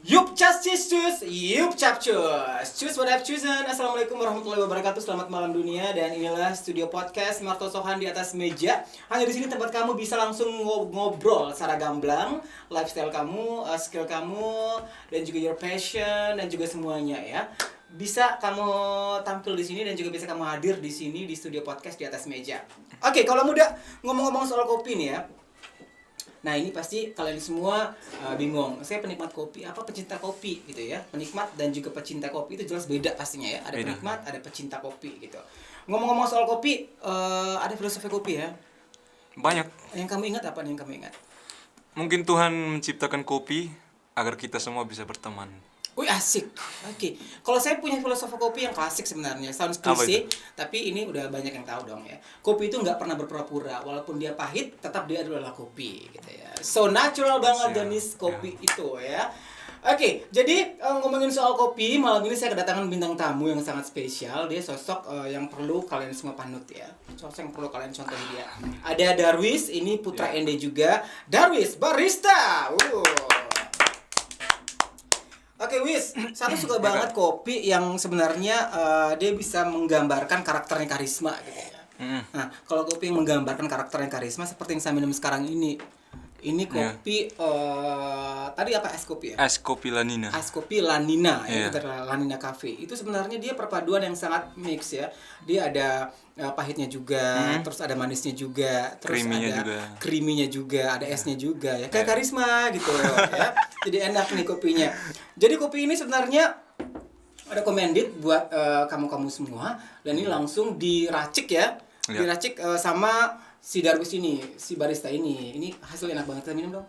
Yup, cus, yup, capcus. Choose what I've chosen. Assalamualaikum warahmatullahi wabarakatuh. Selamat malam dunia dan inilah studio podcast Marto Sohan di atas meja. Hanya di sini tempat kamu bisa langsung ngobrol secara gamblang, lifestyle kamu, skill kamu, dan juga your passion dan juga semuanya ya. Bisa kamu tampil di sini dan juga bisa kamu hadir di sini di studio podcast di atas meja. Oke, kalau muda ngomong-ngomong soal kopi nih ya. Nah ini pasti kalian semua bingung. Saya penikmat kopi, apa pecinta kopi gitu ya. Penikmat dan juga pecinta kopi itu jelas beda pastinya ya. Ada Beda. penikmat, ada pecinta kopi gitu. Ngomong-ngomong soal kopi, ada filosofi kopi ya. Banyak. Yang kamu ingat apa nih yang kamu ingat? Mungkin Tuhan menciptakan kopi agar kita semua bisa berteman. Wih asik. Oke. Kalau saya punya filosofi kopi yang klasik sebenarnya, sounds Apa klise, itu? tapi ini udah banyak yang tahu dong ya. Kopi itu nggak pernah berpura-pura, walaupun dia pahit, tetap dia adalah kopi gitu ya. So natural banget Ya, jenis kopi itu ya. Oke, jadi ngomongin soal kopi, malam ini saya kedatangan bintang tamu yang sangat spesial. Dia sosok yang perlu kalian semua panut ya. Sosok yang perlu kalian contoh dia. Ada Darwis, ini putra Ya. Ende juga. Darwis, barista. Oke Wis, satu suka banget kopi yang sebenarnya dia bisa menggambarkan karakternya karisma gitu ya. Nah, kalau kopi yang menggambarkan karakternya karisma seperti yang saya minum sekarang ini. Ini kopi tadi apa es kopi ya? Es kopi Lanina. Es kopi Lanina ya, Iya. itu adalah Lanina Cafe. Itu sebenarnya dia perpaduan yang sangat mix ya. Dia ada pahitnya juga, terus ada manisnya juga, terus Creamy-nya ada juga. creamy-nya juga, ada esnya juga ya. Kayak Iya. karisma gitu ya. Jadi enak nih kopinya. Jadi kopi ini sebenarnya recommended buat kamu-kamu semua dan ini langsung diracik ya. Iya. Diracik sama si Darwis ini, si barista ini. Ini hasil enak banget. Kita minum dong.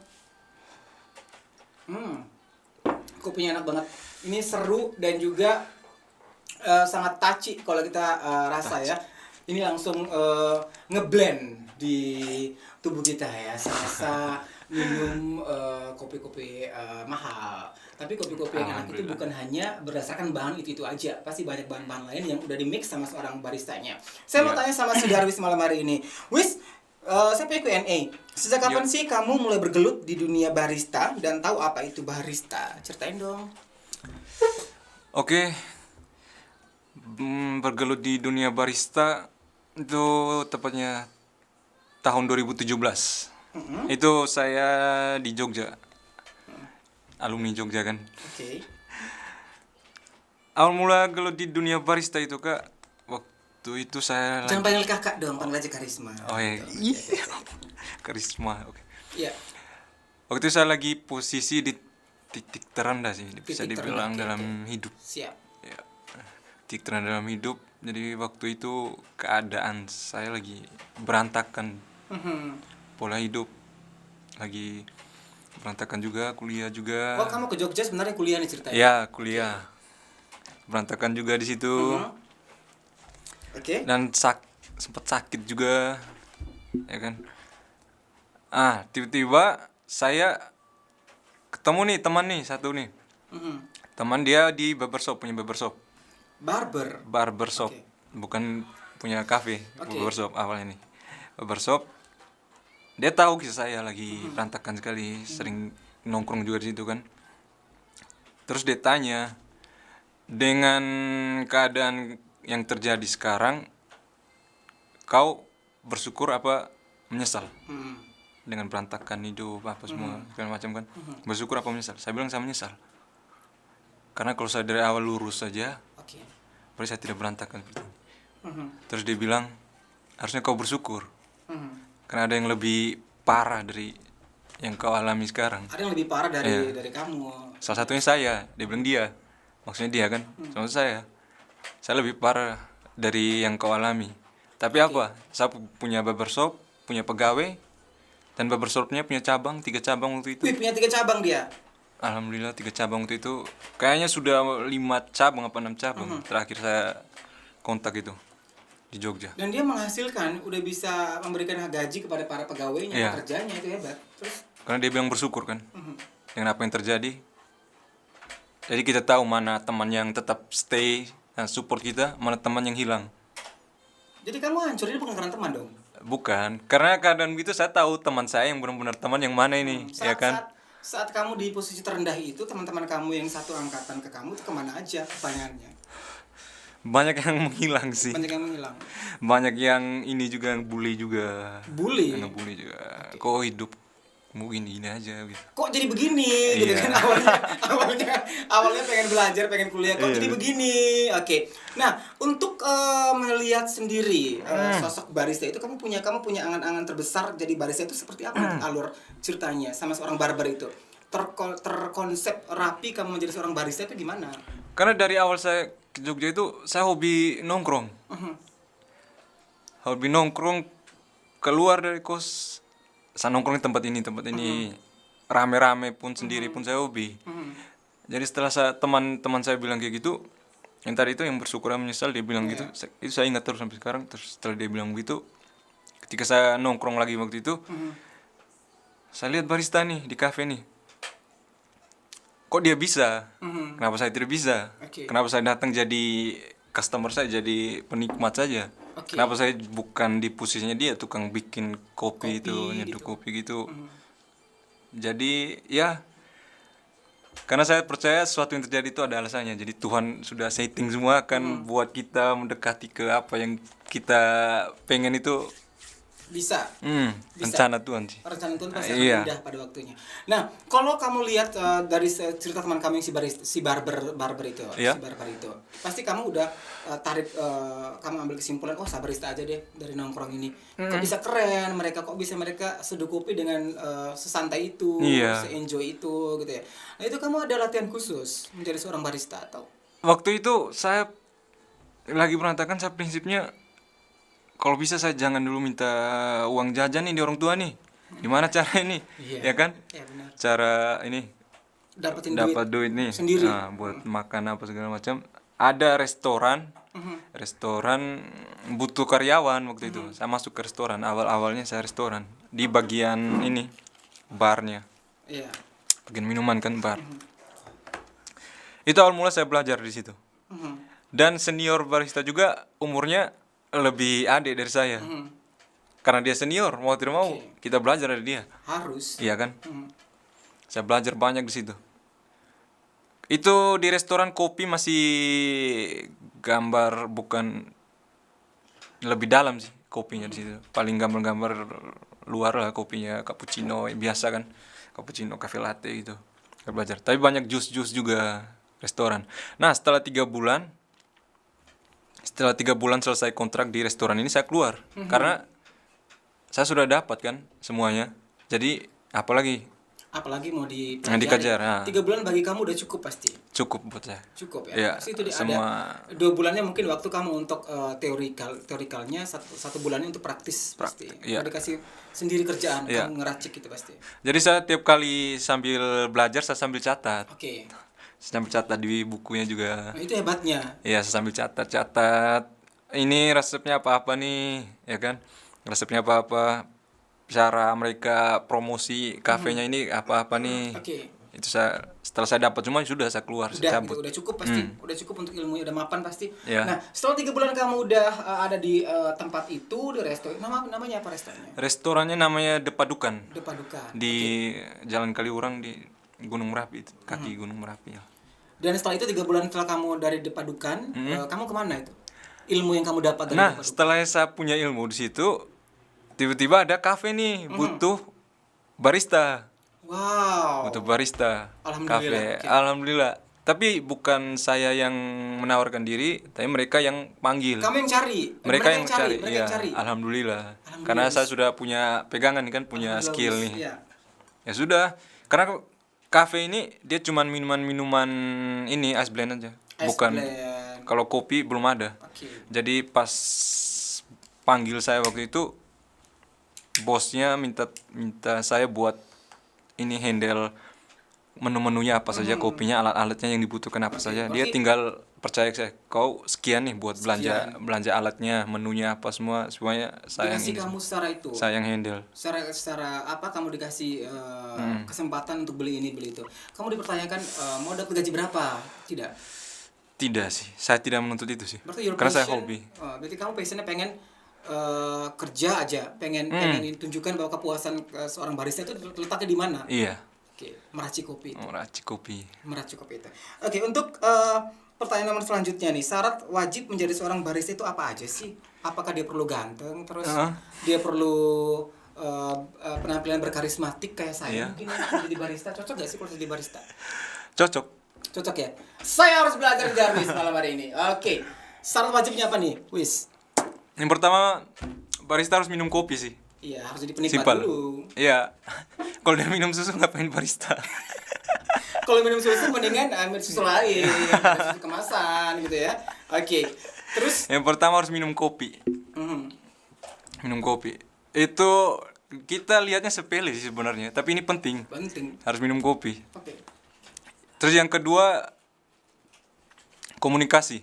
Kopinya enak banget. Ini seru dan juga sangat touchy kalau kita rasa ya. Ini langsung ngeblend di tubuh kita ya. Serasa minum kopi-kopi mahal. Tapi kopi-kopi yang enak itu Alhamdulillah. bukan hanya berdasarkan bahan itu aja. Pasti banyak bahan-bahan lain yang udah di-mix sama seorang baristanya. Saya mau Iya. tanya sama si Darwis malam hari ini. Wis, saya punya Q&A. Sejak kapan Yuk. sih kamu mulai bergelut di dunia barista dan tahu apa itu barista? Ceritain dong. Oke. Bergelut di dunia barista itu tepatnya tahun 2017. Itu saya di Jogja. Alumni Jogja kan. Oke. Awal mula gelut di dunia barista itu Kak, waktu itu saya Jangan panggil kakak dong, panggil aja Karisma. Oh iya, Gitu. karisma. Oke. Iya. Waktu itu saya lagi posisi di titik terendah sih, bisa Titik dibilang terendah, dalam oke. hidup. Siap. Ya, titik terendah dalam hidup. Jadi waktu itu keadaan saya lagi berantakan, pola hidup lagi berantakan juga, kuliah juga. Oh, kamu ke Jogja sebenarnya kuliah nih ceritanya? Ya, kuliah. Berantakan juga di situ. Oke. Dan sempat sakit juga, ya kan. Tiba-tiba saya ketemu nih teman nih satu nih. Teman dia di barbershop, punya barbershop. Barbershop, Oke. bukan punya kafe. Oke. Barbershop awalnya nih. Barbershop. Dia tahu kisah saya lagi berantakan sekali, sering nongkrong juga di situ kan. Terus dia tanya, dengan keadaan yang terjadi sekarang, kau bersyukur apa menyesal? Dengan berantakan hidup apa semua segala macam kan, bersyukur apa menyesal? Saya bilang saya menyesal, karena kalau saya dari awal lurus saja, Oke. berarti saya tidak berantakan seperti ini. Terus dia bilang harusnya kau bersyukur, karena ada yang lebih parah dari yang kau alami sekarang. Ada yang lebih parah dari Iya. dari kamu. Salah satunya saya, dia bilang dia, maksudnya dia kan, sama saya lebih parah dari yang kau alami. Tapi apa? Saya punya barbershop, punya pegawai, dan barbershopnya punya 3 cabang waktu itu. Wih, punya 3 cabang dia. Alhamdulillah 3 cabang waktu itu. Kayaknya sudah 5 cabang apa 6 cabang. Terakhir saya kontak itu di Jogja. Dan dia menghasilkan, udah bisa memberikan gaji kepada para pegawainya, Iya. pekerjanya itu hebat. Terus Karena dia bilang bersyukur kan dengan apa yang terjadi. Jadi kita tahu mana teman yang tetap stay dan support kita, mana teman yang hilang. jadi kamu hancur ini bukan karena teman dong. Bukan, karena keadaan begitu saya tahu teman saya yang benar-benar teman yang mana ini, ya kan? Saat kamu di posisi terendah itu, teman-teman kamu yang satu angkatan ke kamu itu kemana aja pertanyaannya? Banyak yang menghilang sih. Banyak yang menghilang. Banyak yang ini juga, yang bully juga. Bully. Ngebully juga. Kok hidup mungkin gini aja gitu. Kok jadi begini gitu Iya. kan awalnya pengen belajar, pengen kuliah, kok Iya. jadi begini. Oke. Nah, untuk melihat sendiri sosok barista itu kamu punya angan-angan terbesar jadi barista itu seperti apa alur ceritanya sama seorang barber itu? Terkonsep rapi kamu menjadi seorang barista itu gimana? Karena dari awal saya ke Jogja itu saya hobi nongkrong. Hobi nongkrong, keluar dari kos. Saya nongkrong di tempat ini. Rame-rame pun sendiri pun saya hobi. Jadi setelah teman-teman saya bilang kayak gitu, yang tadi itu yang bersyukur dan menyesal dia bilang gitu, itu saya ingat terus sampai sekarang. Terus setelah dia bilang begitu, ketika saya nongkrong lagi waktu itu, saya lihat barista nih di kafe nih. Kok dia bisa? Kenapa saya tidak bisa? Oke. Kenapa saya datang jadi customer saya, jadi penikmat saja? Oke. Kenapa saya bukan di posisinya dia tukang bikin kopi itu, nyeduh kopi gitu. Jadi ya, karena saya percaya sesuatu yang terjadi itu ada alasannya. Jadi Tuhan sudah setting semua akan buat kita mendekati ke apa yang kita pengen itu. Bisa. Rencana Tuhan sih. Rencana Tuhan pasti akan Iya. mudah pada waktunya. Nah, kalau kamu lihat dari cerita teman kamu yang si barber itu, Iya. si barber itu, pasti kamu udah tarik, kamu ambil kesimpulan, oh saya barista aja deh dari nongkrong ini. Kok bisa keren mereka, kok bisa mereka seduh kopi dengan sesantai itu, Iya. se-enjoy itu gitu ya. Nah, itu kamu ada latihan khusus menjadi seorang barista atau? Waktu itu saya lagi berantakan, saya prinsipnya kalau bisa saya jangan dulu minta uang jajan nih di orang tua nih. Gimana cara ini? Iya. Ya kan? Ya benar. Cara ini Dapetin dapat duit nih. sendiri. Nah, buat makan apa segala macam. Ada restoran. Restoran butuh karyawan waktu itu. Saya masuk ke restoran. Awal-awalnya saya restoran di bagian ini barnya. Iya. Bagian minuman kan bar. Itu awal mula saya belajar di situ. Dan senior barista juga umurnya lebih adik dari saya. Karena dia senior, mau tidak mau kita belajar dari dia. Harus. Iya kan? Saya belajar banyak di situ. Itu di restoran kopi masih gambar, bukan lebih dalam sih kopinya di situ. Paling gambar-gambar luar lah kopinya, cappuccino biasa kan. Cappuccino, cafe latte gitu. Saya belajar. Tapi banyak jus-jus juga restoran. Nah, setelah 3 bulan selesai kontrak di restoran ini, saya keluar. Karena saya sudah dapat kan semuanya. Jadi apalagi Apalagi mau yang dikejar. Nah. 3 bulan bagi kamu udah cukup pasti. Cukup buat saya. Cukup ya. Iya, Pasti itu semua ada 2 bulannya mungkin waktu kamu untuk teorikalnya, satu bulannya untuk praktis pasti. iya. Mau dikasih sendiri kerjaan, Iya. kamu ngeracik gitu pasti. Jadi saya tiap kali sambil belajar saya sambil catat. Oke. Saya sambil catat di bukunya juga. Nah, itu hebatnya. Iya, saya sambil catat. Ini resepnya apa-apa nih, ya kan? Resepnya apa-apa. Cara mereka promosi kafenya ini apa-apa nih. Oke. Itu setelah saya dapat semua sudah saya keluar, saya Udah cabut. gitu, udah cukup pasti. Udah cukup untuk ilmunya, udah mapan pasti. Iya. Nah, setelah 3 bulan kamu udah ada di tempat itu, di resto. Namanya apa restorannya? Restorannya namanya Depadukan. Depadukan. Di Jalan Kaliurang di Gunung Merapi itu, kaki Gunung Merapi ya. Dan setelah itu 3 bulan setelah kamu dari Depadukan, kamu kemana itu? Ilmu yang kamu dapat dari Nah, Depadukan. setelah saya punya ilmu di situ, tiba-tiba ada kafe nih butuh barista. Wow. Butuh barista. Alhamdulillah, Kafe. oke. Alhamdulillah. Tapi bukan saya yang menawarkan diri, tapi mereka yang panggil. Kamu yang cari. Mereka yang cari. Mereka Iya, yang cari. alhamdulillah. Alhamdulillah. Karena saya sudah punya pegangan kan, punya Alhamdulillah, skill Gus. nih. Iya. Ya sudah, karena kafe ini dia cuman minuman-minuman ini ice blend aja. Ice Bukan blend. kalau kopi belum ada. Oke. Jadi pas panggil saya waktu itu, bosnya minta saya buat ini handle menu-menunya apa saja, kopinya, alat-alatnya yang dibutuhkan apa saja. Dia berarti- tinggal percaya ke saya, kau sekian nih buat belanja alatnya, menunya apa semuanya saya yang Dikasih ini. kamu secara itu. Saya yang handle. Secara apa kamu dikasih kesempatan untuk beli ini beli itu. Kamu dipertanyakan mau dapat gaji berapa? Tidak. Tidak sih, saya tidak menuntut itu sih. Berarti your Karena saya passion, hobi. berarti kamu passionnya pengen kerja aja, pengen tunjukkan bahwa kepuasan seorang barista itu letaknya di mana? Iya. Oke, meracik kopi itu. Meracik kopi. Meracik kopi itu. Oke, untuk pertanyaan nomor selanjutnya nih, syarat wajib menjadi seorang barista itu apa aja sih? Apakah dia perlu ganteng, terus dia perlu penampilan berkarismatik kayak saya mungkin ya, jadi barista? Cocok gak sih kalau jadi barista? Cocok. Cocok ya? Saya harus belajar di Darwis malam hari ini. Oke, syarat wajibnya apa nih, Wis? Yang pertama, barista harus minum kopi sih. Iya, harus jadi penikmat Simpel. dulu. Iya. Kalau dia minum susu ngapain barista? Kalau minum susu mendingan ambil susu lain, susu kemasan gitu ya. Oke. Terus Yang pertama harus minum kopi. Minum kopi. Itu kita lihatnya sepele sih sebenarnya, tapi ini penting. penting. Harus minum kopi. Oke. Terus yang kedua, komunikasi.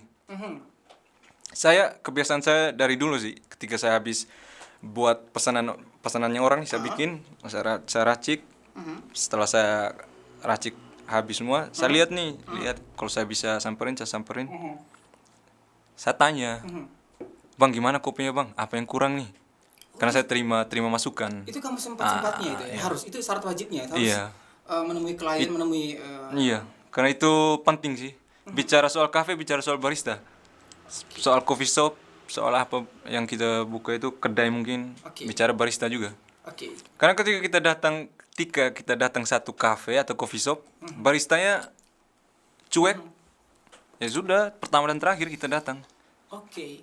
Kebiasaan saya dari dulu sih, ketika saya habis buat pesanannya orang, saya bikin, saya racik. Setelah saya racik habis semua, saya lihat kalau saya bisa samperin, saya samperin. Saya tanya, "Bang, gimana kopinya, Bang? Apa yang kurang nih?" Karena saya terima masukan. Itu kamu sempat-sempatnya itu ya. Iya. Harus itu syarat wajibnya, harus Iya. menemui klien, menemui Iya, karena itu penting sih. Bicara soal kafe, bicara soal barista. Soal coffee shop, soal apa yang kita buka itu kedai mungkin, Oke. bicara barista juga. Oke. Karena ketika kita datang satu kafe atau coffee shop, baristanya cuek. Ya sudah, pertama dan terakhir kita datang. Oke.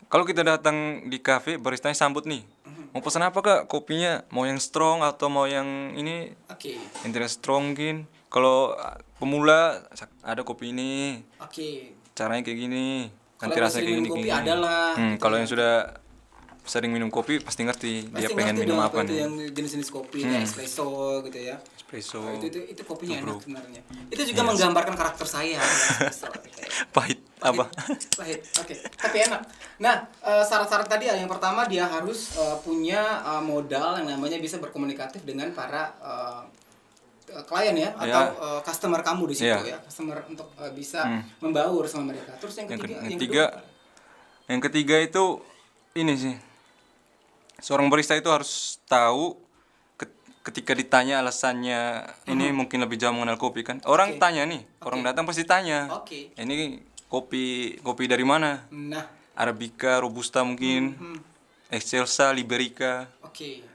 Kalau kita datang di kafe, baristanya sambut nih. Mau pesan apa, Kak? Kopinya mau yang strong atau mau yang ini? Oke. Yang tidak strong mungkin. Kalau pemula ada kopi ini. Oke. Caranya kayak gini. Kalau Nanti yang rasanya sering kayak minum gini. kopi adalah gitu Kalau ya. yang sudah sering minum kopi pasti ngerti dia Pasti pengen ngerti minum dong apa itu nih. yang jenis-jenis kopi kayak espresso gitu ya. Espresso. Oh, itu kopinya enak Tubruk. sebenarnya. Itu juga menggambarkan karakter saya. Espresso, gitu ya. Pahit apa? Pahit. Oke. Tapi enak. Nah, syarat-syarat tadi yang pertama dia harus punya modal yang namanya bisa berkomunikatif dengan para klien ya atau customer kamu di situ ya. Customer untuk bisa membaur sama mereka. Terus yang ketiga itu ini sih. Seorang barista itu harus tahu ketika ditanya alasannya ini mungkin lebih jauh mengenal kopi kan. Orang tanya nih, orang datang pasti tanya. Oke. Ini kopi dari mana? Nah, Arabica, Robusta mungkin. Excelsa, Liberica. oke.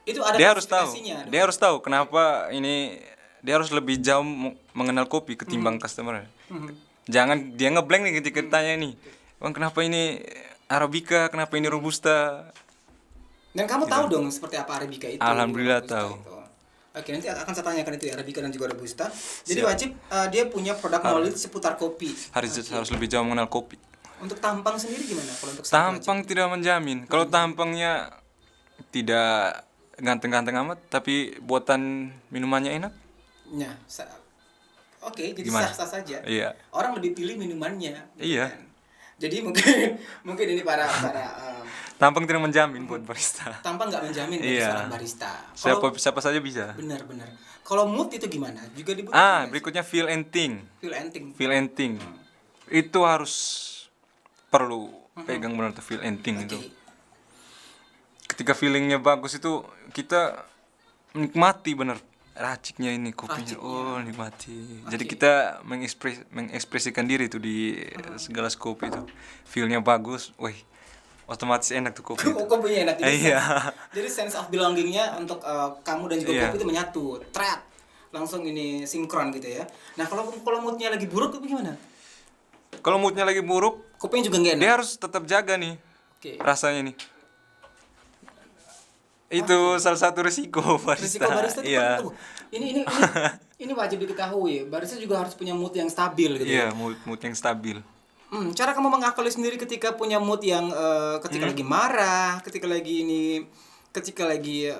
Itu ada Dia harus tahu. klasifikasinya, Dia harus tahu kenapa ini dia harus lebih jauh mengenal kopi ketimbang customer. Jangan dia ngeblank nih ketika ditanya nih. Bang, kenapa ini Arabica, kenapa ini Robusta? Dan kamu tahu dong seperti apa Arabica itu? Alhamdulillah Robusta tahu. itu. Oke, nanti akan saya tanyakan itu ya, Arabica dan juga Robusta. Jadi wajib dia punya produk knowledge seputar kopi. Harus lebih jauh mengenal kopi. Untuk tampang sendiri gimana kalau untuk syarat Tampang tidak menjamin. Kalau tampangnya tidak ganteng-ganteng amat, tapi buatan minumannya enak. wajib? Ya, oke, jadi Gimana? sah-sah saja. Iya. Orang lebih pilih minumannya. gitu Iya. kan. Jadi mungkin ini para Tampang tidak menjamin buat barista. tampang nggak menjamin bagi Iya. seorang barista. Kalau Siapa saja bisa. benar-benar. Kalau mood itu gimana? Juga dibutuhkan. nggak sih? Berikutnya feel and think. Feel and think. Feel and think. Itu harus perlu pegang benar tuh feel and think itu. Oke. Ketika feelingnya bagus itu kita menikmati bener raciknya ini kopinya. Oh, nikmati. Jadi kita mengekspresikan diri tuh di segelas kopi itu. Feelnya bagus, wih, otomatis enak tuh kopi. Oh, kopinya enak. Jadi Iya. Jadi sense of belongingnya untuk kamu dan juga Iya. kopi itu menyatu, thread, langsung ini sinkron gitu ya. Nah kalau moodnya lagi buruk itu gimana? Kalau moodnya lagi buruk, Kopinya juga nggak enak. dia harus tetap jaga nih Oke. rasanya nih. Itu salah satu risiko barista. Risiko barista itu Iya. penting. Ini wajib diketahui. Barista juga harus punya mood yang stabil gitu. Iya, Ya. mood yang stabil. Cara kamu mengakali sendiri ketika punya mood yang ketika lagi marah, ketika lagi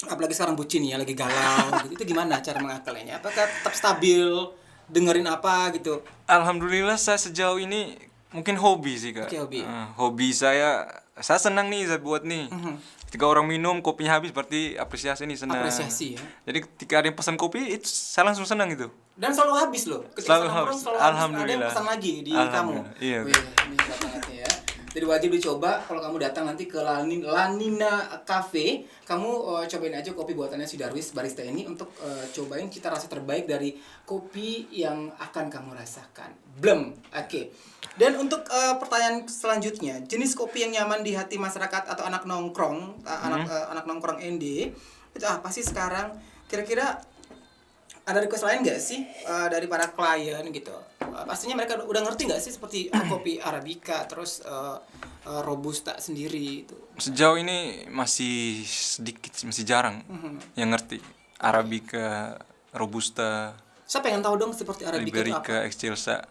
apalagi sekarang bucin ya, lagi galau gitu. Itu gimana cara mengakalinya? Apakah tetap stabil, dengerin apa gitu? Alhamdulillah saya sejauh ini mungkin hobi sih, Kak. Oke, hobi. Hobi saya senang nih saya buat nih. Ketika orang minum kopinya habis berarti apresiasi nih, senang. Apresiasi ya. Jadi ketika ada yang pesan kopi itu saya langsung senang gitu. Dan selalu habis loh. Ketika Selalu nongkrong habis. selalu habis. Ada yang Alhamdulillah. pesan lagi di kamu. Alhamdulillah. Iya. Wih, ini hebat banget ya. Jadi wajib dicoba kalau kamu datang nanti ke Lanina Cafe. Kamu cobain aja kopi buatannya si Darwis barista ini untuk cobain cita rasa terbaik dari kopi yang akan kamu rasakan. Blem. Oke. Dan untuk pertanyaan selanjutnya, jenis kopi yang nyaman di hati masyarakat atau anak nongkrong, anak nongkrong ND itu apa sih sekarang? Kira-kira ada request lain nggak sih dari para klien gitu? Pastinya mereka udah ngerti nggak sih seperti kopi Arabica terus Robusta sendiri itu? Sejauh ini masih sedikit, masih jarang yang ngerti Arabica, Robusta, Saya pengen tahu dong seperti Arabica itu apa? Liberica, Excelsa.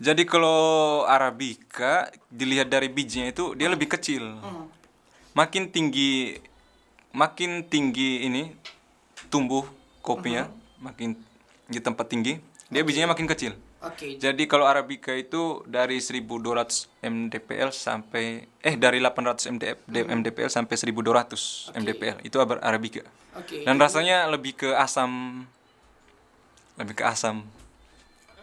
Jadi kalau Arabica dilihat dari bijinya itu dia lebih kecil. Makin tinggi ini tumbuh kopinya, makin di tempat tinggi, dia bijinya makin kecil. Oke. Jadi kalau Arabica itu dari 1200 mdpl sampai dari 800 mdpl sampai 1200 mdpl itu Arabica. Oke. Dan rasanya lebih ke asam.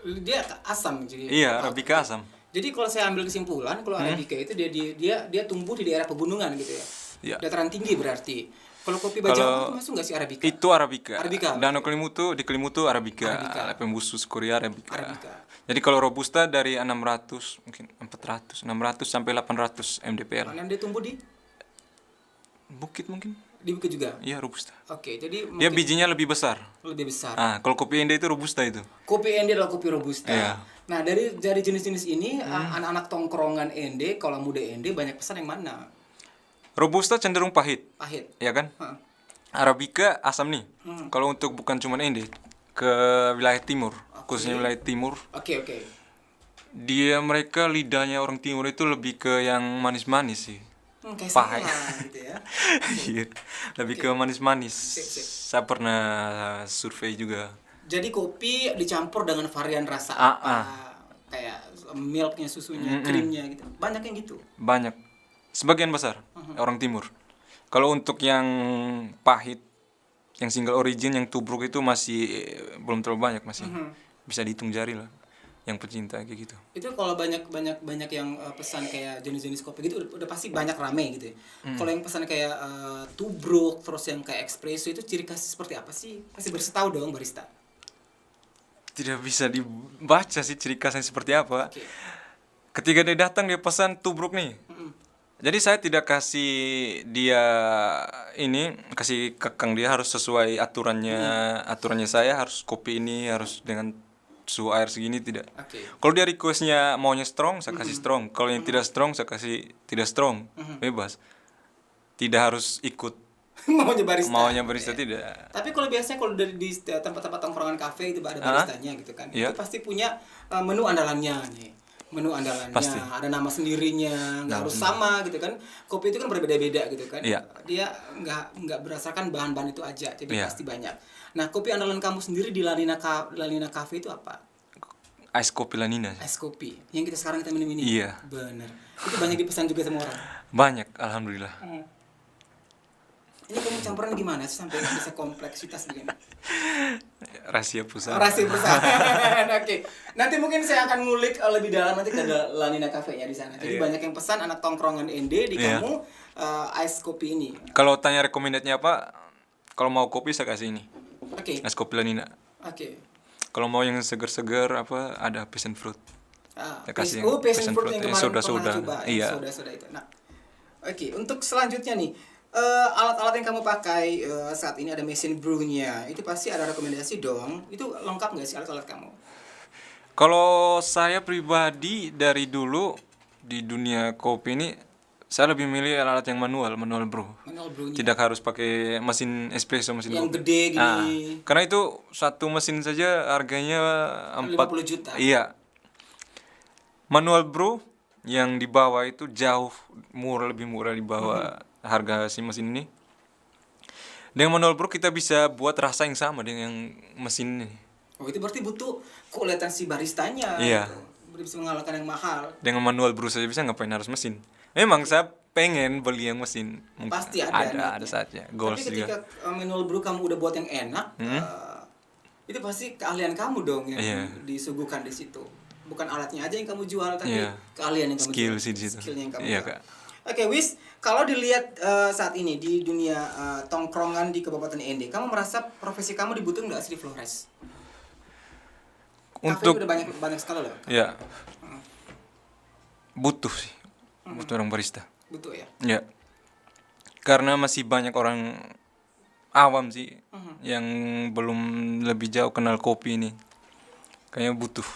Dia asam jadi. Iya, Arabica asam. Jadi kalau saya ambil kesimpulan kalau Arabica itu dia tumbuh di daerah pegunungan gitu ya. Iya. Dataran tinggi berarti. Kalau kopi Bajau itu masuk nggak sih Arabica? Itu Arabica. Arabica. Danau Kelimutu di Kelimutu Arabica. Pembusus Korea Arabica. Jadi kalau Robusta dari 600 mungkin 400, 600 sampai 800 mdpl. Mana dia tumbuh di Bukit mungkin. di Bukit juga. Iya, Robusta. Oke, jadi Dia bijinya lebih besar. lebih besar. Kalau kopi Ende itu Robusta itu. Kopi Ende adalah kopi Robusta. Iya. Nah, dari jenis-jenis ini anak-anak tongkrongan Ende, kalau muda Ende banyak pesan yang mana? Robusta cenderung pahit, Pahit. ya kan? Hah. Arabica asam nih. Kalau untuk bukan cuma Ende, ke wilayah timur, khususnya wilayah timur, Oke. mereka lidahnya orang timur itu lebih ke yang manis-manis sih. Kayak Pahit. saya gitu ya. Iya, lebih ke manis-manis. Sip. Saya pernah survei juga. Jadi kopi dicampur dengan varian rasa apa? Kayak milknya, susunya, krimnya gitu. Banyak yang gitu. Banyak, sebagian besar orang timur. Kalau untuk yang pahit, yang single origin, yang tubruk itu masih belum terlalu banyak, masih bisa dihitung jari lah. Yang pecinta kayak gitu. Itu kalau banyak yang pesan kayak jenis-jenis kopi gitu udah pasti banyak rame gitu ya. Kalau yang pesan kayak tubruk terus yang kayak espresso itu ciri khas seperti apa sih? Pasti bersetau dong barista. Tidak bisa dibaca sih ciri khasnya seperti apa. Oke. Ketika dia datang dia pesan tubruk nih. Jadi saya tidak kasih dia kasih kekang dia harus sesuai aturannya saya harus kopi ini harus dengan suhu air segini, tidak. Oke. Kalau dia requestnya maunya strong, saya kasih strong. Kalau yang tidak strong, saya kasih tidak strong. Bebas. Tidak harus ikut maunya barista tidak. Tapi kalau biasanya kalau dari di tempat-tempat tongkrongan kafe itu ada baristanya gitu kan. Iya. Itu pasti punya menu andalannya nih. Menu andalannya, Pasti. ada nama sendirinya, nggak harus sama gitu kan. Kopi itu kan berbeda-beda gitu kan. Iya. Dia nggak berdasarkan bahan-bahan itu aja, jadi Iya. pasti banyak. Nah, kopi andalan kamu sendiri di Lanina Cafe itu apa? Ice kopi Lanina. Es kopi. Yang sekarang kita minum ini. Iya. Bener. Itu banyak dipesan juga sama orang. Banyak, alhamdulillah. Ini kamu campuran gimana sih sampai bisa kompleksitas begini? Rahasia perusahaan. Rahasia perusahaan. Oke. Nanti mungkin saya akan ngulik lebih dalam nanti ke Lanina Cafe-nya di sana. Jadi Iya. banyak yang pesan anak tongkrongan ND di Iya. kamu ice kopi ini. Kalau tanya rekomendasinya apa? Kalau mau kopi saya kasih ini. Oke. Es kopi Lanina. Oke. Kalau mau yang segar-segar ada passion fruit. Ya, kasih Passion passion fruit fruit. yang Ya, kemarin soda-soda. pernah coba. Iya. Soda-soda itu. Nah, oke. Untuk selanjutnya nih, alat-alat yang kamu pakai saat ini ada mesin brew-nya. Itu pasti ada rekomendasi dong. Itu lengkap nggak sih alat-alat kamu? Kalau saya pribadi dari dulu di dunia kopi ini saya lebih milih alat yang manual brew. Manual brew-nya. Tidak harus pakai mesin espresso, mesin Yang kopi. gede gini. Karena itu satu mesin saja harganya 50 juta. Iya. Manual brew yang di bawah itu jauh lebih murah di bawah harga si mesin ini. Dengan manual brew kita bisa buat rasa yang sama dengan yang mesin ini. Oh, itu berarti butuh keuletan si baristanya. Iya. Gitu. Bisa mengalahkan yang mahal. Dengan manual brew saja bisa, ngapain harus mesin? Memang saya pengen beli yang mesin. Mungkin Pasti ada saatnya. Tapi Goals ketika juga. manual brew kamu udah buat yang enak, itu pasti keahlian kamu dong yang Iya. disuguhkan di situ. bukan alatnya aja yang kamu jual, tapi Iya. keahlian yang kamu Skill jual. sih di situ. Skillnya yang kamu Iya, jual. Kak. Oke, Wis, kalau dilihat saat ini di dunia tongkrongan di Kabupaten Ende, kamu merasa profesi kamu dibutuhin nggak sih di Flores? Kafe Untuk udah banyak sekali loh. ya butuh sih. Butuh orang barista. Butuh ya. Ya. Karena masih banyak orang awam sih yang belum lebih jauh kenal kopi ini. Kayaknya butuh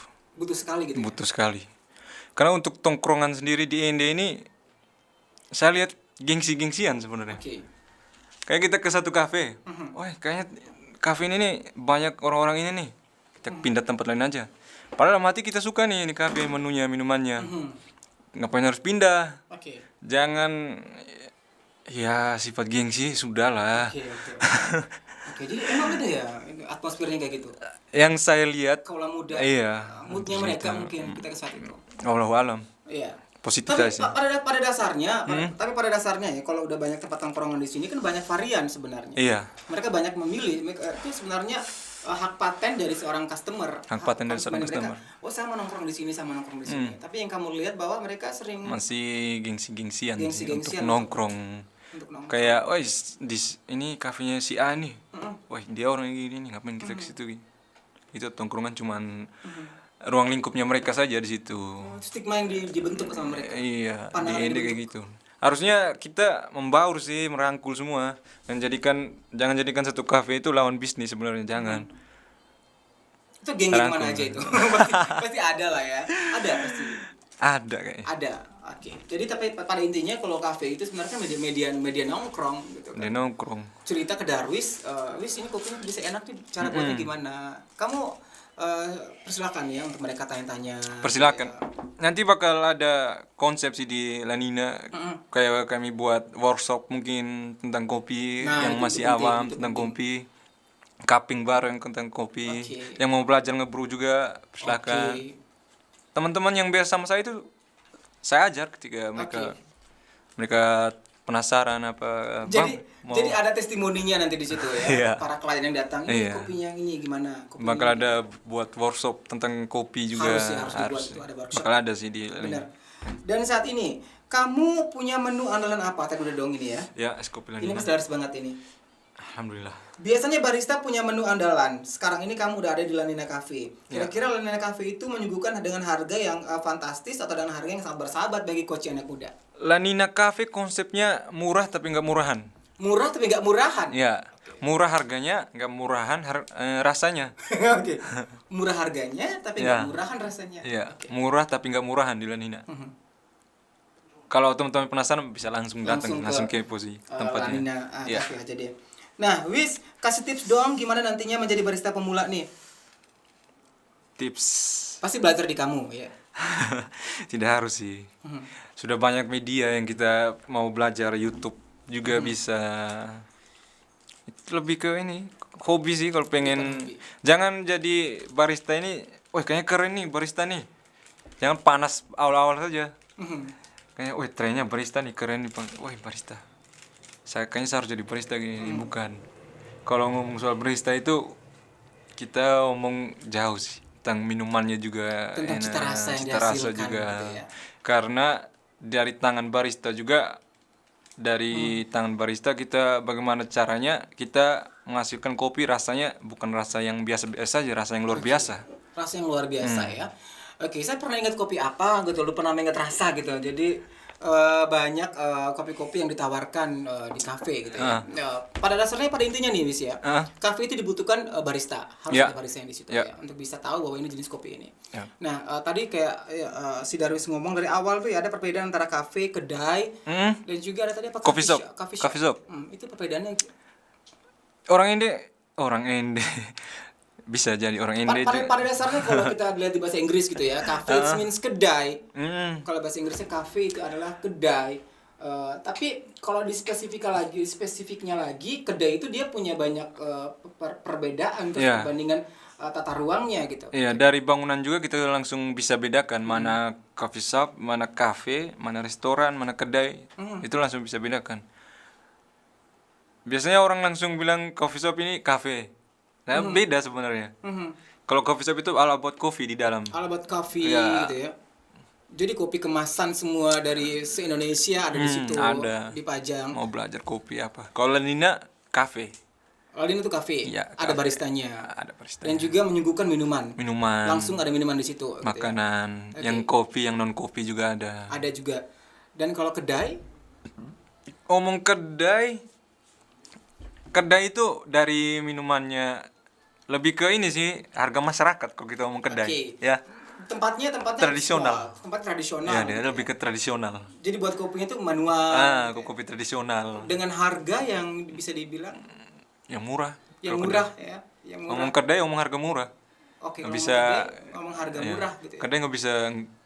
Sekali gitu. butuh sekali. Karena untuk tongkrongan sendiri di Ende ini saya lihat gengsi-gengsian sebenarnya. Oke. Kayak kita ke satu kafe. Wah, kayaknya kafe ini nih banyak orang-orang ini nih. Kita pindah tempat lain aja. Padahal dalam hati kita suka nih ini kafe, menunya, minumannya. Ngapain harus pindah? Oke. Jangan ya sifat gengsi sudahlah. Oke. Oke, jadi emang ada ya atmosfernya kayak gitu. Yang saya lihat Kaulah muda. iya, Moodnya mereka mungkin kita ke saat itu. Wallahualam. Iya. Positif Tapi sih. pada dasarnya, pada dasarnya ya kalau udah banyak tempat tongkrongan di sini kan banyak varian sebenarnya. Iya. Mereka banyak memilih. Itu sebenarnya hak paten dari seorang customer. Hak paten dari seorang mereka, customer. oh saya mau nongkrong di sini, sama nongkrong di sini. Tapi yang kamu lihat bahwa mereka sering Masih gengsi-gengsian sih Gengsi-gengsian untuk nongkrong. untuk nongkrong. Kayak, oh ini kafenya si A nih. Wah, dia orang gini nih, ngapain kita ke situ? Itu tongkrongan cuman ruang lingkupnya mereka saja di situ. Stigma yang dibentuk sama mereka. Iya, di Pandangan Ende dibentuk. kayak gitu. Harusnya kita membaur sih, merangkul semua dan jangan jadikan satu kafe itu lawan bisnis sebenarnya, jangan. Itu geng Rangkul. mana aja itu? pasti ada lah ya. Ada pasti. Ada kayaknya. Ada. Oke. Jadi tapi pada intinya kalau kafe itu sebenarnya media nongkrong gitu kan. Dia nongkrong. Cerita ke Darwis, Wis ini kopinya bisa enak nih, cara buatnya gimana? Kamu persilakan ya untuk mereka tanya-tanya. Persilakan. Nanti bakal ada konsep sih di Lanina, kayak kami buat workshop mungkin tentang kopi Nah, yang itu masih penting, awam itu tentang penting. kopi. Cupping bareng tentang kopi. Oke. Yang mau belajar ngebrew juga persilakan. Oke. Teman-teman yang biasa sama saya itu saya ajar ketika mereka penasaran apa. Jadi "Bang, mau-" jadi ada testimoninya nanti di situ ya. Iya. Para klien yang datang, ini Iya. kopinya ini gimana? Kopinya bakal ini ada buat workshop tentang kopi juga. Harus dibuat itu, ada workshop. Bakal ada sih di Benar. Dan saat ini kamu punya menu andalan apa? Tadi udah dong ini ya. Ya, es kopi Ini Lanina. Mas Daris banget ini. Alhamdulillah. Biasanya barista punya menu andalan. Sekarang ini kamu udah ada di Lanina Cafe. Ya. Kira-kira Lanina Cafe itu menyuguhkan dengan harga yang fantastis atau dengan harga yang sangat bersahabat bagi koci anak muda? Lanina Cafe konsepnya murah tapi nggak murahan. Murah tapi nggak murahan. Ya, murah harganya, nggak murahan rasanya. Oke. Murah harganya tapi Ya. nggak murahan rasanya. Ya, murah tapi nggak murahan di Lanina. Kalau teman-teman penasaran bisa langsung datang, langsung kepo sih tempatnya. Lanina Ya. Cafe aja deh. Nah, Wis, kasih tips dong gimana nantinya menjadi barista pemula nih. Tips Pasti belajar di kamu ya. tidak harus sih. Sudah banyak media yang kita mau belajar, YouTube juga bisa. Itu lebih ke ini hobi sih kalau pengen. hobi. Jangan jadi barista ini, wah kayaknya keren nih barista nih. Jangan panas awal-awal saja. Kayaknya, wah trennya barista nih keren nih, wah barista. Kayaknya saya harus jadi barista gini, bukan. Kalau ngomong soal barista itu kita ngomong jauh sih tentang minumannya juga, Tentang cita rasa yang cita rasa dihasilkan juga. gitu ya. Karena dari tangan barista juga, dari tangan barista kita bagaimana caranya kita menghasilkan kopi rasanya bukan rasa yang biasa-biasa aja, rasa yang luar biasa. Rasa yang luar biasa ya. Oke, saya pernah ingat kopi apa gitu, lu pernah ingat rasa gitu. Jadi banyak kopi-kopi yang ditawarkan di kafe gitu ya. Pada dasarnya pada intinya nih Wis ya. Kafe itu dibutuhkan barista, harus Ya. ada barista yang di situ Ya. ya untuk bisa tahu bahwa ini jenis kopi ini. Ya. Nah, tadi kayak si Darwis ngomong dari awal tuh ya ada perbedaan antara kafe, kedai dan juga ada tadi apa Coffee shop. Coffee Coffee shop. Itu perbedaannya Orang Ende bisa jadi orang Ende. pada dasarnya kalau kita lihat di bahasa Inggris gitu ya, cafe it means kedai. Kalau bahasa Inggrisnya cafe itu adalah kedai. Tapi kalau spesifiknya lagi, kedai itu dia punya banyak perbedaan terus Iya. perbandingan tata ruangnya gitu. Iya, dari bangunan juga kita langsung bisa bedakan mana coffee shop, mana cafe, mana restoran, mana kedai. Itu langsung bisa bedakan. Biasanya orang langsung bilang coffee shop ini cafe. Nah, beda sebenarnya. Kalau coffee shop itu ala buat kopi di dalam. Ala buat coffee Iya. gitu ya. Jadi kopi kemasan semua dari se-Indonesia ada di situ, ada. dipajang. Mau belajar kopi apa? Kalau Nina kafe. Kalau ini tuh kafe, Iya, ada kafe. baristanya. Ada barista. Dan juga menyuguhkan minuman. Minuman. Langsung ada minuman di situ. gitu ya. Makanan. Oke. Yang kopi, yang non kopi juga ada. Ada juga. Dan kalau kedai, Omong kedai. Kedai itu dari minumannya lebih ke ini sih harga masyarakat kalau kita ngomong kedai. Oke. Ya. tempatnya Tradisional. tempat tradisional. Ya, dia gitu lebih ya. ke tradisional. Jadi buat kopinya tuh manual. Kopi tradisional. Dengan harga yang bisa dibilang Yang murah. yang Kalau murah kedai. ya, yang Ngomong murah. kedai ngomong harga murah. Oke, nggak ngomong bisa- kedai, ngomong harga Iya. murah gitu ya. Kedai nggak bisa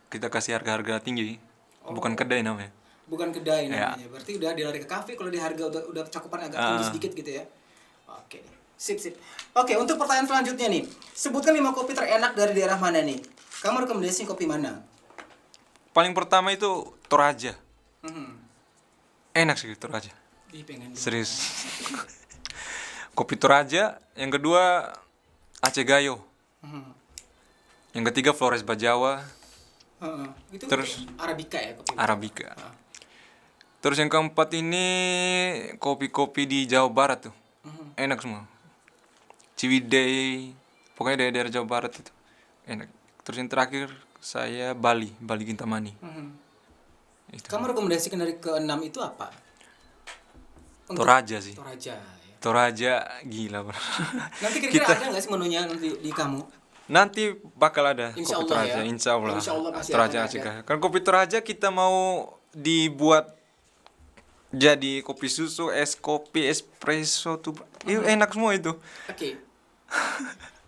kita kasih harga-harga tinggi. Bukan kedai namanya. Bukan kedai Iya. namanya. Berarti udah dilari ke kafe kalau di harga udah cakupan agak tinggi sedikit gitu ya. Oke. Sip. Oke, untuk pertanyaan selanjutnya nih. Sebutkan 5 kopi terenak dari daerah mana nih? Kamu rekomendasi kopi mana? Paling pertama itu Toraja. Hmm. Enak sih Toraja. Ih, pengen. Serius. Kopi Toraja. Yang kedua Aceh Gayo. Hmm. Yang ketiga Flores Bajawa. Heeh. Itu Terus- Arabica ya kopi. Arabica. Ah. Terus yang keempat ini kopi-kopi di Jawa Barat tuh. Mhm. Enak semua. Ciwidey. Pokoknya daerah Jawa Barat itu. Enak. Terus yang terakhir saya Bali Kintamani. Mhm. Itu. Kamu rekomendasikan dari ke-6 itu apa? Toraja sih. Toraja ya. Toraja gila bro. Nanti kira-kira ada nggak sih menunya nanti di kamu? Nanti bakal ada Insya kopi Allah Toraja, ya. insya Allah. Insya Allah pasti Toraja akan Aceh ada. Gayo. Kan kopi Toraja kita mau dibuat jadi kopi susu, es kopi, espresso tuh. Enak semua itu. Oke.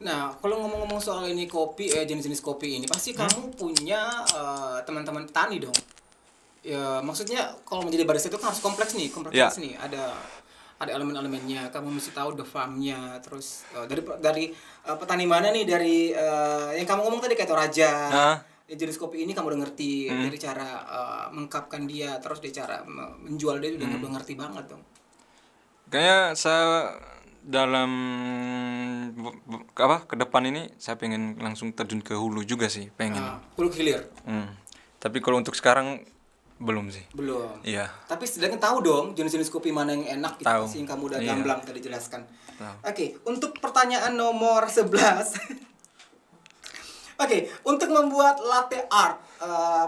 Nah, kalau ngomong-ngomong soal ini kopi, jenis-jenis kopi ini, pasti kamu punya teman-teman petani dong. Ya, maksudnya kalau menjadi barista itu kan harus kompleks Ya. nih. Ada elemen-elemennya. Kamu mesti tahu the farmnya. Terus dari petani mana nih dari yang kamu ngomong tadi kayak Toraja. Nah. Ya, jenis kopi ini kamu udah ngerti dari cara mengkapkan dia, terus dari cara menjual dia udah ngerti banget dong. Kayaknya saya dalam ke depan ini saya pengen langsung terjun ke hulu juga sih, pengen. Hulu hilir Tapi kalau untuk sekarang belum sih. belum. Iya. Tapi setidaknya tahu dong jenis-jenis kopi mana yang enak gitu Tahu. pasti yang kamu udah Iya. gamblang tadi jelaskan. Tahu. Oke, untuk pertanyaan nomor 11. Oke, untuk membuat latte art,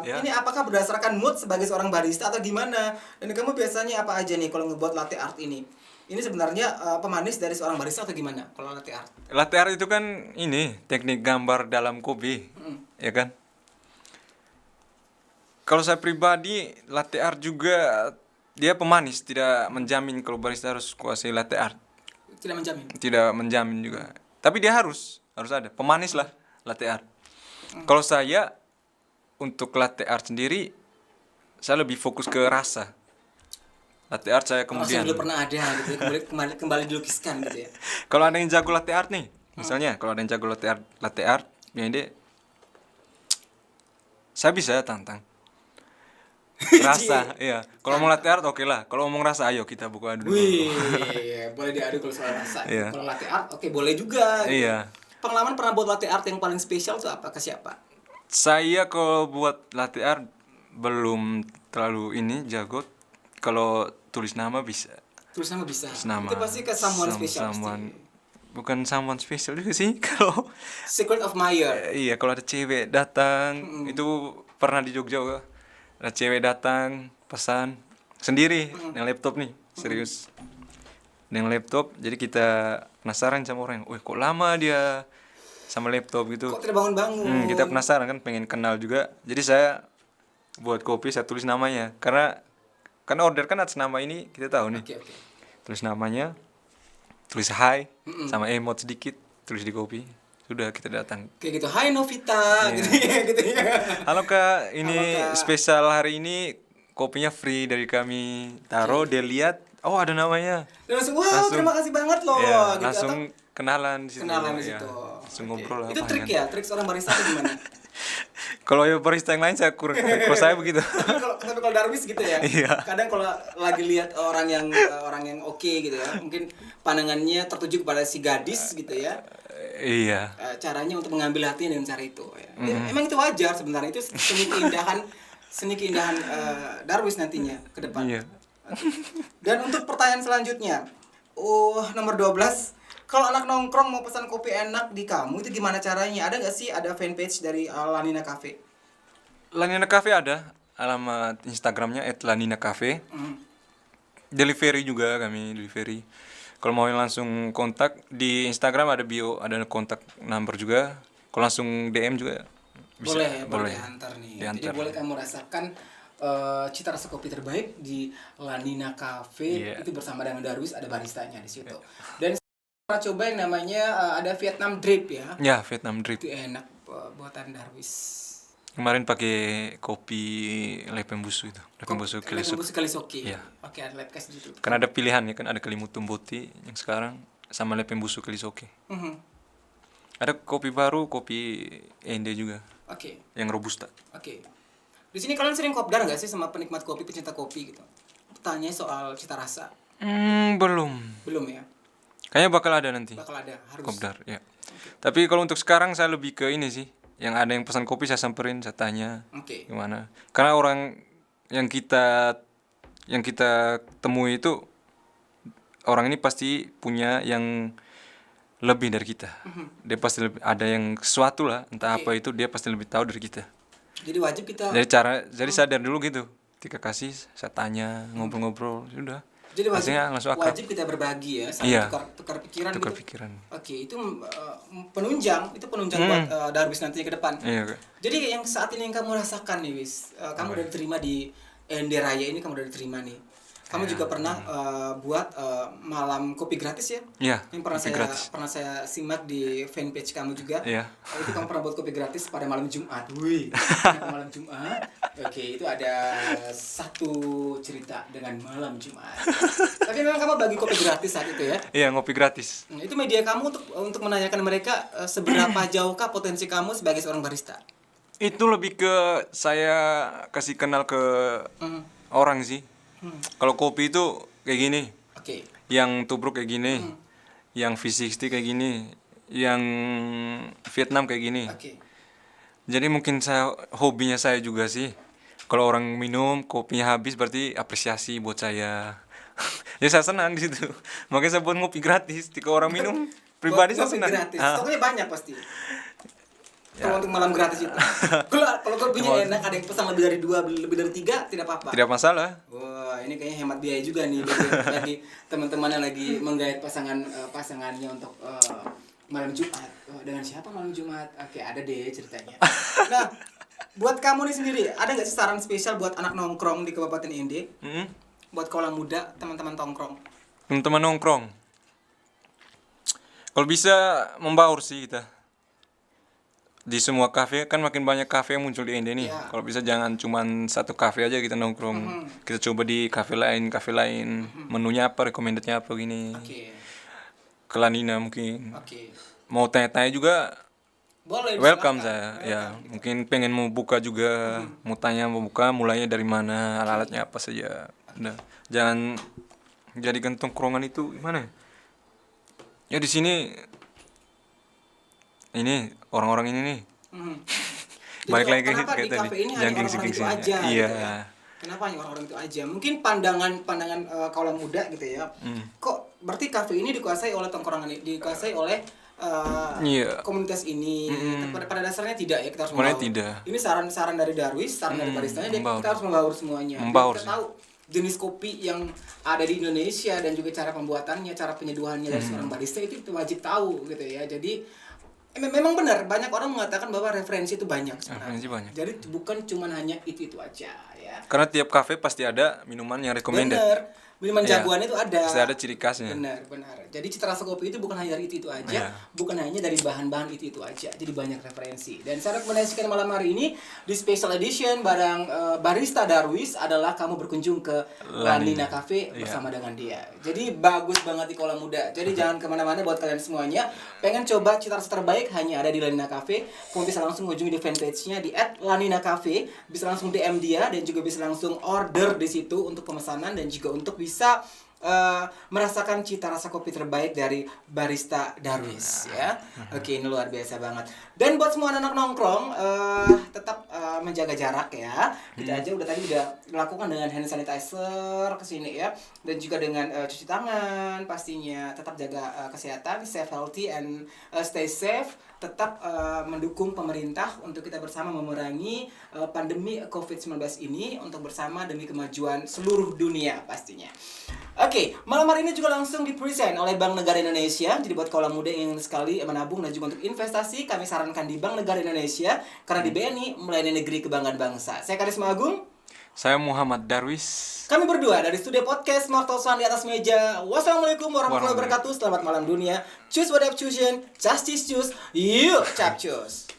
Ya. ini apakah berdasarkan mood sebagai seorang barista atau gimana? Dan kamu biasanya apa aja nih kalau ngebuat latte art ini? Ini sebenarnya pemanis dari seorang barista atau gimana kalau latte art? Latte art itu kan ini teknik gambar dalam kopi, ya kan? Kalau saya pribadi, latte art juga dia pemanis, tidak menjamin kalau barista harus kuasai latte art, Tidak menjamin. tidak menjamin juga. Tapi dia harus ada pemanis lah latte art. Kalau saya untuk latte art sendiri, saya lebih fokus ke rasa. Latte art saya Kemudian kemudian. dulu pernah ada gitu ya, kembali dilukiskan gitu ya. Kalau ada yang jago latte art nih, misalnya kalau ada yang jago latte art, dia saya bisa tantang. Rasa, iya. Kalau mau latte art oke lah. Kalau ngomong rasa, ayo kita buka dulu. Wih, boleh diadu kalau soal rasa. Iya. Kalau latte art, oke boleh juga. Gitu. Iya. Pengalaman pernah buat latte art yang paling spesial tuh apa? Ke siapa? Saya kalau buat latte art belum terlalu ini jago. Kalau tulis nama bisa. Tulis nama bisa. Tulis nama. Itu pasti ke someone spesial. Bukan someone spesial juga sih. Kalau Secret of Meyer. iya, kalau ada cewek datang, itu pernah di Jogja gua. Ada cewek datang, pesan sendiri dengan laptop nih, serius. Dengan laptop, jadi kita penasaran sama orang. Wih, kok lama dia sama laptop gitu. Kok tidak bangun-bangun? Kita penasaran kan, pengen kenal juga. Jadi saya buat kopi, saya tulis namanya. Karena order kan atas nama ini kita tahu nih. Oke. Tulis namanya, tulis hi, sama emot sedikit, tulis di kopi. Sudah kita datang. Kayak gitu. Hai Novita, Iya. gitu ya. Halo Kak, ini Halo, Kak. spesial hari ini kopinya free dari kami. Taruh, dia lihat, oh ada namanya. Dan langsung, wow, terima kasih banget loh. Ya, gitu. langsung Atau kenalan di situ. kenalan di Ya, situ. langsung Oke. ngobrol lah. Itu trik ya, trik seorang barista atau gimana? Kalau ya barista yang lain saya kurang, kalau saya begitu. tapi kalau Darwis gitu ya. Iya. Kadang kalau lagi lihat orang yang oke gitu ya, mungkin pandangannya tertuju kepada si gadis gitu ya. Iya. Caranya untuk mengambil hatinya dengan cara itu. Ya. Ya, emang itu wajar sebenarnya, itu seni keindahan Darwis nantinya ke depan. Iya. Dan untuk pertanyaan selanjutnya, nomor 12, kalau anak nongkrong mau pesan kopi enak di kamu itu gimana caranya? Ada nggak sih ada fanpage dari Lanina Cafe? Lanina Cafe ada, alamat Instagramnya @laninacafe. Delivery juga, kami delivery. Kalau mau langsung kontak di Instagram ada bio, ada kontak number juga. Kalau langsung DM juga bisa. Boleh antar nih. Diantar. Jadi boleh kamu rasakan cita rasa kopi terbaik di Lanina Cafe. Iya. Itu bersama dengan Darwis, ada baristanya di situ. Dan saya pernah coba yang namanya ada Vietnam Drip ya. Ya, Vietnam Drip. Itu enak buatan Darwis. Kemarin pakai kopi Lepembusu itu. Lepembusu Lepembusu Kalisoke. Iya. Oke, ada Lepkes gitu. Kan ada pilihan ya kan, ada Kelimutu Boti yang sekarang sama Lepembusu Kalisoke. Ada kopi baru, kopi Ende juga. Oke. Yang robusta. Oke. Di sini kalian sering kopdar nggak sih sama penikmat kopi, pecinta kopi gitu? Tanya soal cita rasa. Belum. Belum ya? Kayaknya bakal ada nanti. Bakal ada, harus. Kopdar, ya. Tapi kalau untuk sekarang saya lebih ke ini sih. Yang ada yang pesan kopi saya samperin, saya tanya. Oke. Gimana? Karena orang yang kita temui itu orang ini pasti punya yang lebih dari kita. Dia pasti ada yang sesuatu lah, entah apa itu, dia pasti lebih tahu dari kita. Jadi wajib kita. Jadi sadar dulu gitu. Ketika kasih, saya tanya, ngobrol-ngobrol, sudah. Jadi langsung akar. wajib kita berbagi ya, saling Iya. tukar pikiran Tukar gitu. pikiran. Oke, itu penunjang buat Darwis nantinya ke depan. Iya, Kak. Jadi yang saat ini yang kamu rasakan nih, Wis, kamu udah diterima di Ende Raya ini, kamu udah diterima nih. Kamu juga pernah buat malam kopi gratis ya? Iya. Yang pernah saya simak di fanpage kamu juga. Iya. Itu kamu pernah buat kopi gratis pada malam Jumat. Wih, malam Jumat. Oke, itu ada satu cerita dengan malam Jumat. Tapi memang kamu bagi kopi gratis saat itu ya? Iya, ngopi gratis. Nah, itu media kamu untuk menanyakan mereka seberapa jauhkah potensi kamu sebagai seorang barista? Itu lebih ke saya kasih kenal ke orang sih. Kalau kopi itu kayak gini. Oke. Yang tubruk kayak gini. Yang V60 kayak gini. Yang Vietnam kayak gini. Oke. Jadi mungkin hobinya saya juga sih. Kalau orang minum kopinya habis berarti apresiasi buat saya. Ya saya senang di situ. Makanya saya buat ngopi gratis. Jika orang minum pribadi saya Kopi senang. gratis. Stoknya banyak pasti. Kalau untuk malam gratis itu. Kalau kopinya enak, ada yang pesan lebih dari 2, lebih dari 3, tidak apa-apa. Tidak masalah. Wah, ini kayaknya hemat biaya juga nih bagi teman-teman yang lagi menggait pasangannya untuk malam Jumat. Dengan siapa malam Jumat? Oke, ada deh ceritanya. Nah, buat kamu nih sendiri, ada nggak sih saran spesial buat anak nongkrong di Kabupaten Ende? Buat kaula muda, teman-teman tongkrong. Teman-teman nongkrong. Kalau bisa membaur sih kita. Di semua kafe kan makin banyak kafe yang muncul di Ende nih. Ya. Kalau bisa jangan cuman satu kafe aja kita nongkrong. Kita coba di kafe lain. Menunya apa, recommendednya apa gini. Oke. Ke Lanina mungkin. Oke. Mau tanya-tanya juga Boleh. welcome silakan. saya. Ya, mungkin pengen mau buka juga. Mau tanya mau buka mulainya dari mana, alat-alatnya apa saja. Udah. Jangan jadikan tongkrongan itu gimana? Ya di sini ini orang-orang ini nih. Balik lagi kenapa di kayak tadi. kafe ini hanya orang-orang itu aja? Iya. Gitu ya? Kenapa hanya orang-orang itu aja? Mungkin pandangan kaula muda gitu ya. Kok berarti kafe ini dikuasai oleh tongkrongan ini, dikuasai oleh Iya. komunitas ini. Pada dasarnya tidak ya, kita harus Sebenarnya membaur. tidak. Ini saran dari Darwis, saran dari baristanya, membaur. kita harus membaur semuanya. Membaur Kita sih. tahu jenis kopi yang ada di Indonesia dan juga cara pembuatannya, cara penyeduhannya dari seorang barista itu wajib tahu gitu ya. Jadi memang benar, banyak orang mengatakan bahwa referensi itu banyak sebenarnya. Referensi banyak. Jadi bukan cuma hanya itu aja ya. Karena tiap kafe pasti ada minuman yang recommended. Benar. Minuman Iya. jagoan itu ada. Pasti ada ciri khasnya. Benar. Jadi cita rasa kopi itu bukan hanya dari itu aja, bukan hanya dari bahan-bahan itu aja. Jadi banyak referensi. Dan saya rekomendasikan malam hari ini di special edition barang barista Darwis adalah kamu berkunjung ke Lanina Cafe bersama dengan dia. Jadi bagus banget di kolam muda. Jadi jangan kemana-mana buat kalian semuanya. Pengen coba cita rasa terbaik hanya ada di Lanina Cafe. Kamu bisa langsung kunjungi di fanpage-nya di @laninacafe. Bisa langsung DM dia dan juga bisa langsung order di situ untuk pemesanan dan juga untuk bisa merasakan cita rasa kopi terbaik dari barista Darwis ya. Oke, ini luar biasa banget. Dan buat semua anak nongkrong tetap menjaga jarak ya. Kita aja tadi udah melakukan dengan hand sanitizer ke sini ya, dan juga dengan cuci tangan pastinya. Tetap jaga kesehatan, stay healthy and stay safe. Tetap mendukung pemerintah untuk kita bersama memerangi pandemi COVID-19 ini untuk bersama demi kemajuan seluruh dunia pastinya. Oke, malam hari ini juga langsung dipresent oleh Bank Negara Indonesia. Jadi buat kaula muda yang ingin sekali menabung dan juga untuk investasi, kami sarankan di Bank Negara Indonesia karena di BNI melayani negeri kebanggaan bangsa. Saya Karisma Agung. Saya Muhammad Darwis. Kami berdua dari studio podcast Martosan di atas meja. Wassalamualaikum warahmatullahi wabarakatuh. Selamat malam dunia. Choose what I've chosen. Justice choose. Yuk, cap choose.